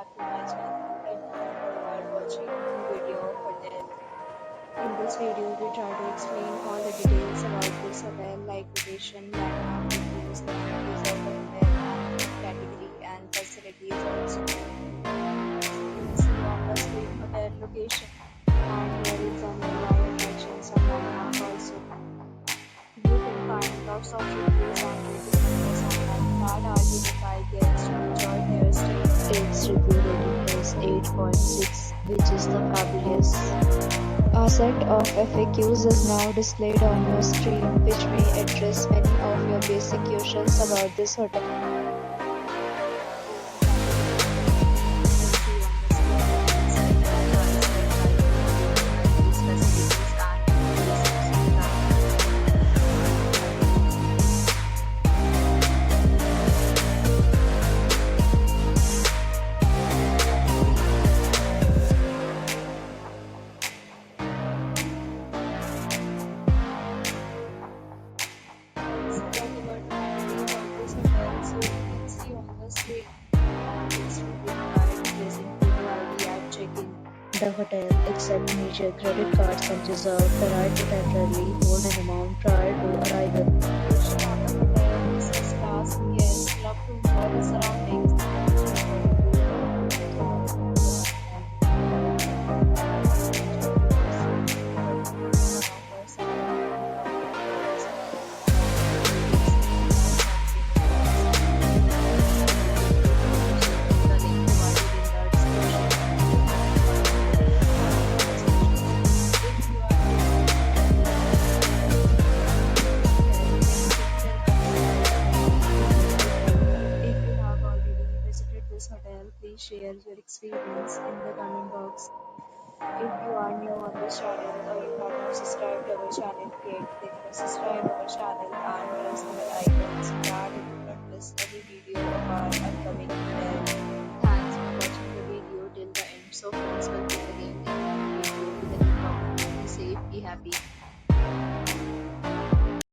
back to my channel. And remember, you are watching new video of hotel. In this video, we try to explain all the details about this hotel, like location, landmark, reviews, amenities of the hotel, and category and facilities also. You can see on the screen hotel location, and here is some nearby attractions and landmark also. You can find lots of reviews and rating numbers online that are given by guests who enjoy their stay. Its review rating is 8.6, which is the fabulous. A set of FAQs is now displayed on your screen, which may address many of your basic questions about this hotel. The hotel accepts major credit cards and reserves the right to temporarily hold an amount prior to arrival. Location of the hotel is first class. Guests love to enjoy the surroundings. This hotel, please share your experience in the comment box. If you are new on this channel or you have not subscribed our channel yet, then you subscribe our channel and press the bell icon so that you do not miss any video of our upcoming hotel. Thanks for watching the video till the end. So friends, will meet again in a new video with a new topic. Be safe, be happy.